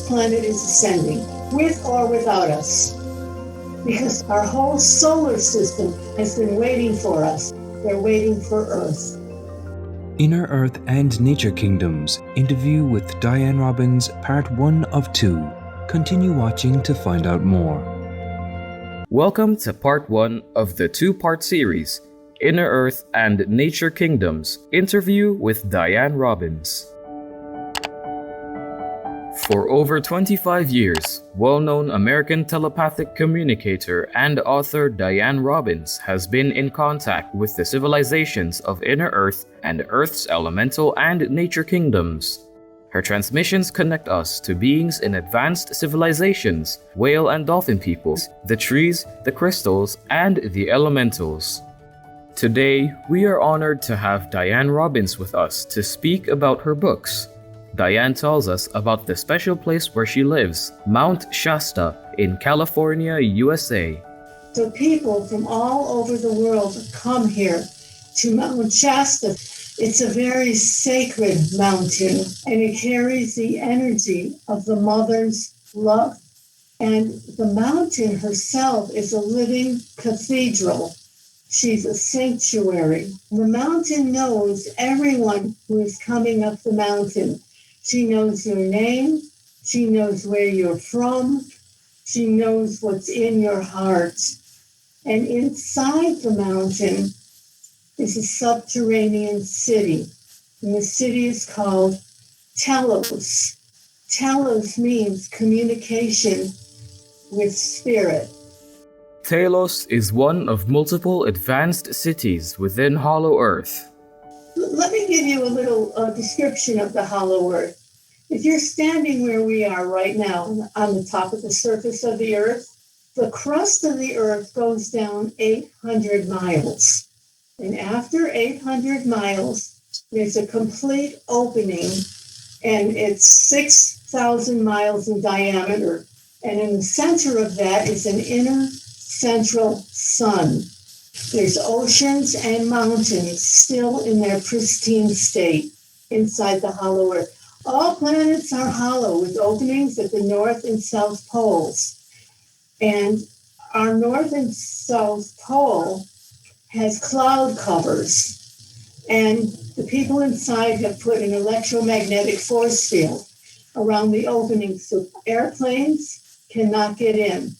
this planet is ascending, with or without us, because our whole solar system has been waiting for us. They're waiting for Earth. Inner Earth and Nature Kingdoms interview with Dianne Robbins, part 1 of 2. Continue watching to find out more. Welcome to part 1 of the 2-part series, Inner Earth and Nature Kingdoms interview with Dianne Robbins. For over 25 years, well-known American telepathic communicator and author Dianne Robbins has been in contact with the civilizations of Inner Earth and Earth's elemental and nature kingdoms. Her transmissions connect us to beings in advanced civilizations, whale and dolphin peoples, the trees, the crystals, and the elementals. Today, we are honored to have Dianne Robbins with us to speak about her books. Dianne tells us about the special place where she lives, Mount Shasta in California, USA. So people from all over the world come here to Mount Shasta. It's a very sacred mountain, and it carries the energy of the mother's love. And the mountain herself is a living cathedral. She's a sanctuary. The mountain knows everyone who is coming up the mountain. She knows your name. She knows where you're from. She knows what's in your heart. And inside the mountain is a subterranean city. And the city is called Telos. Telos means communication with spirit. Telos is one of multiple advanced cities within Hollow Earth. Let me give you a little description of the Hollow Earth. If you're standing where we are right now on the top of the surface of the Earth, the crust of the Earth goes down 800 miles. And after 800 miles, there's a complete opening, and it's 6,000 miles in diameter. And in the center of that is an inner central sun. There's oceans and mountains still in their pristine state inside the hollow Earth. All planets are hollow with openings at the north and south poles. And our north and south pole has cloud covers. And the people inside have put an electromagnetic force field around the openings so airplanes cannot get in.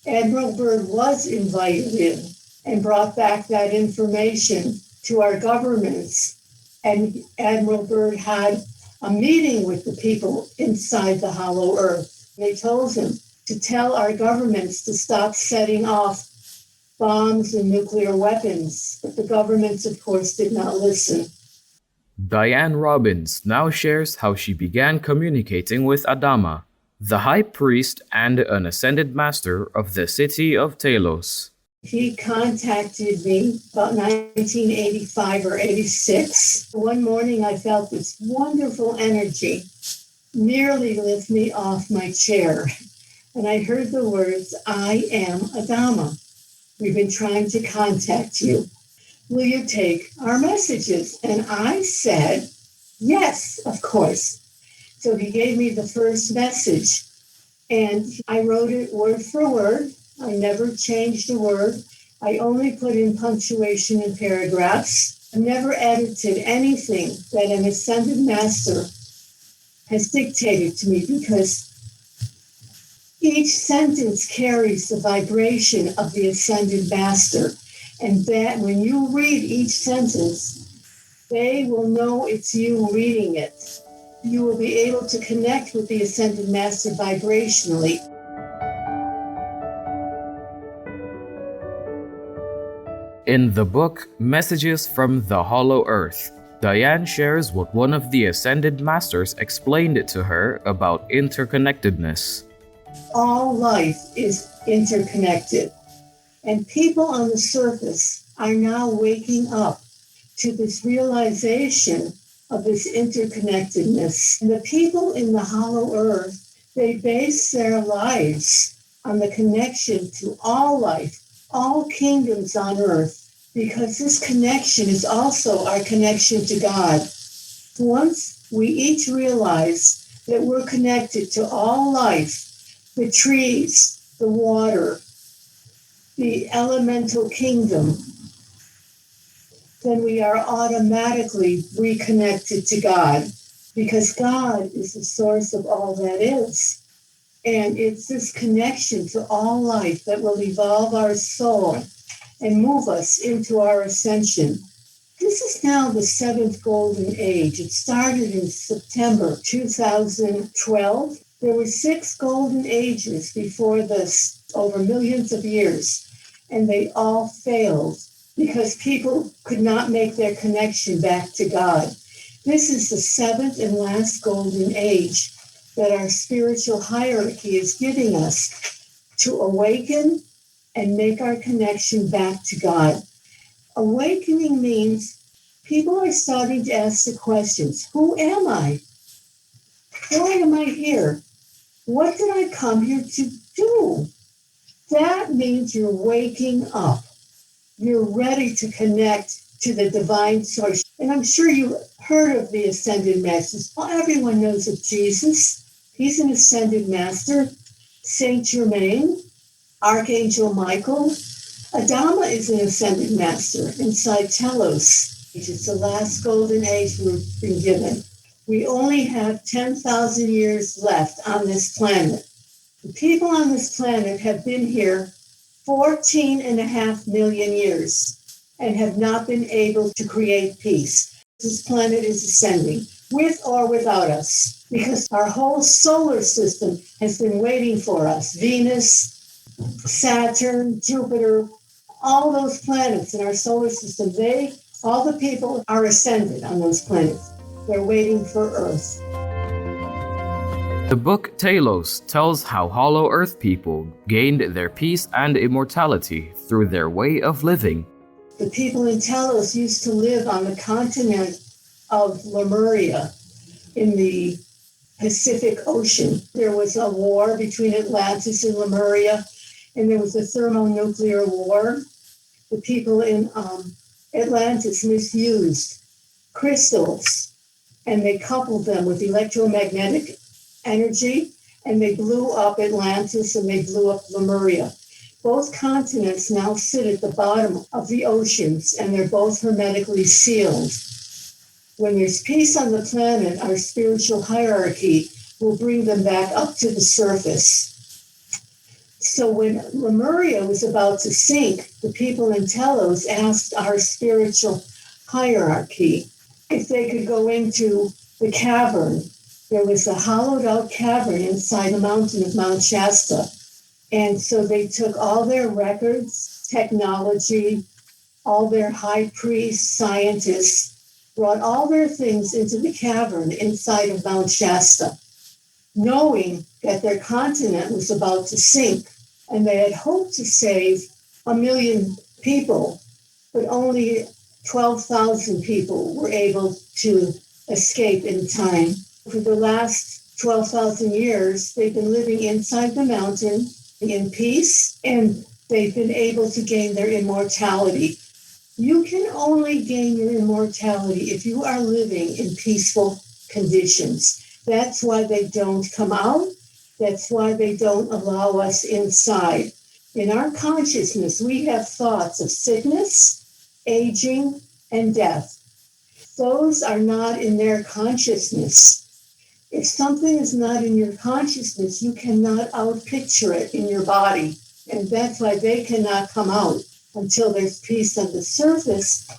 Admiral Byrd was invited in and brought back that information to our governments. And Admiral Byrd had a meeting with the people inside the hollow Earth. They told him to tell our governments to stop setting off bombs and nuclear weapons. But the governments, of course, did not listen. Dianne Robbins now shares how she began communicating with Adama, the high priest and an ascended master of the city of Telos. He contacted me about 1985 or 86. One morning I felt this wonderful energy nearly lift me off my chair. And I heard the words, "I am Adama. We've been trying to contact you. Will you take our messages?" And I said, "Yes, of course." So he gave me the first message, and I wrote it word for word. I never changed a word. I only put in punctuation and paragraphs. I never edited anything that an ascended master has dictated to me, because each sentence carries the vibration of the ascended master. And that when you read each sentence, they will know it's you reading it. You will be able to connect with the ascended master vibrationally. In the book Messages from the Hollow Earth, Dianne shares what one of the ascended masters explained to her about interconnectedness. All life is interconnected, and people on the surface are now waking up to this realization of this interconnectedness. And the people in the hollow earth, they base their lives on the connection to all life, all kingdoms on earth, because this connection is also our connection to God. Once we each realize that we're connected to all life, the trees, the water, the elemental kingdom, then we are automatically reconnected to God, because God is the source of all that is. And it's this connection to all life that will evolve our soul and move us into our ascension. This is now the seventh golden age. It started in September 2012. There were 6 golden ages before this, over millions of years, and they all failed because people could not make their connection back to God. This is the 7th and last golden age that our spiritual hierarchy is giving us to awaken and make our connection back to God. Awakening means people are starting to ask the questions, who am I? Why am I here? What did I come here to do? That means you're waking up. You're ready to connect to the divine source. And I'm sure you heard of the ascended masters. Well, everyone knows of Jesus. He's an ascended master. Saint Germain, Archangel Michael. Adama is an ascended master inside Telos. It's the last golden age we've been given. We only have 10,000 years left on this planet. The people on this planet have been here 14.5 million years and have not been able to create peace. This planet is ascending, with or without us, because our whole solar system has been waiting for us. Venus, Saturn, Jupiter, all those planets in our solar system, all the people are ascended on those planets. They're waiting for Earth. The book Telos tells how Hollow Earth people gained their peace and immortality through their way of living. The people in Telos used to live on the continent of Lemuria in the Pacific Ocean. There was a war between Atlantis and Lemuria, and there was a thermonuclear war. The people in Atlantis misused crystals, and they coupled them with electromagnetic energy, and they blew up Atlantis and they blew up Lemuria. Both continents now sit at the bottom of the oceans, and they're both hermetically sealed. When there's peace on the planet, our spiritual hierarchy will bring them back up to the surface. So when Lemuria was about to sink, the people in Telos asked our spiritual hierarchy if they could go into the cavern. There was a hollowed out cavern inside the mountain of Mount Shasta. And so they took all their records, technology, all their high priests, scientists, brought all their things into the cavern inside of Mount Shasta, knowing that their continent was about to sink. And they had hoped to save 1 million people, but only 12,000 people were able to escape in time. For the last 12,000 years, they've been living inside the mountain in peace, and they've been able to gain their immortality. You can only gain your immortality if you are living in peaceful conditions. That's why they don't come out. That's why they don't allow us inside. In our consciousness, we have thoughts of sickness, aging, and death. Those are not in their consciousness. If something is not in your consciousness, you cannot outpicture it in your body. And that's why they cannot come out until there's peace on the surface.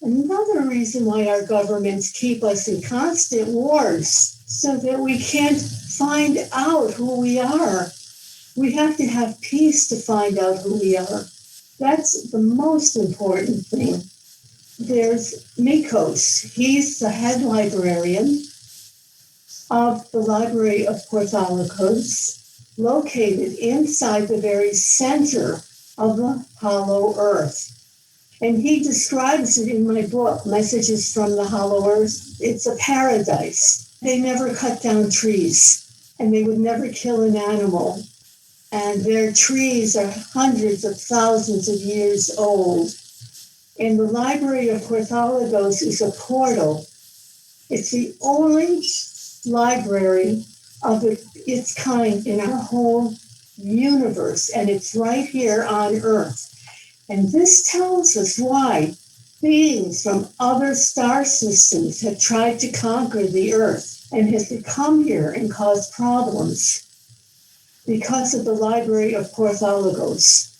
Another reason why our governments keep us in constant wars, so that we can't find out who we are. We have to have peace to find out who we are. That's the most important thing. There's Mikos. He's the head librarian of the Library of Porthalikos, located inside the very center of the Hollow Earth. And he describes it in my book, Messages from the Hollow Earth. It's a paradise. They never cut down trees, and they would never kill an animal. And their trees are hundreds of thousands of years old. And the Library of Porthalikos is a portal. It's the only library of its kind in our whole universe, and it's right here on Earth. And this tells us why beings from other star systems have tried to conquer the Earth and have come here and caused problems because of the Library of Porthologos.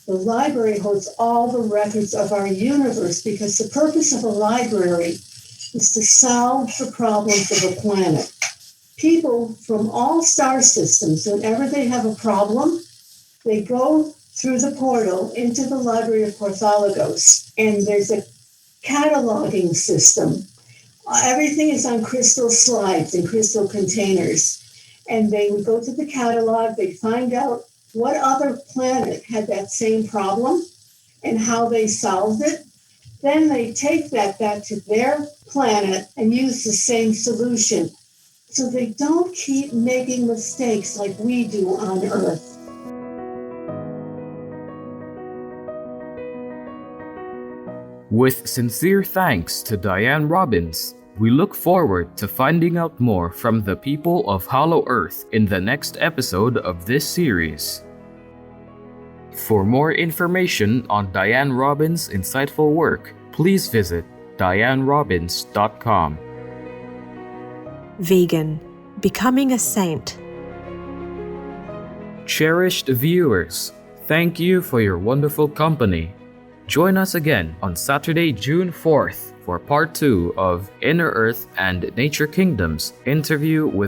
The library holds all the records of our universe because the purpose of a library is to solve the problems of a planet. People from all star systems, whenever they have a problem, they go through the portal into the Library of Porthologos, and there's a cataloging system. Everything is on crystal slides and crystal containers. And they would go to the catalog, they'd find out what other planet had that same problem and how they solved it. Then they take that back to their planet and use the same solution. So they don't keep making mistakes like we do on Earth. With sincere thanks to Dianne Robbins, we look forward to finding out more from the people of Hollow Earth in the next episode of this series. For more information on Dianne Robbins' insightful work, please visit diannerobbins.com. Vegan, becoming a saint. Cherished viewers, thank you for your wonderful company. Join us again on Saturday, June 4th for part 2 of Inner Earth and Nature Kingdoms interview with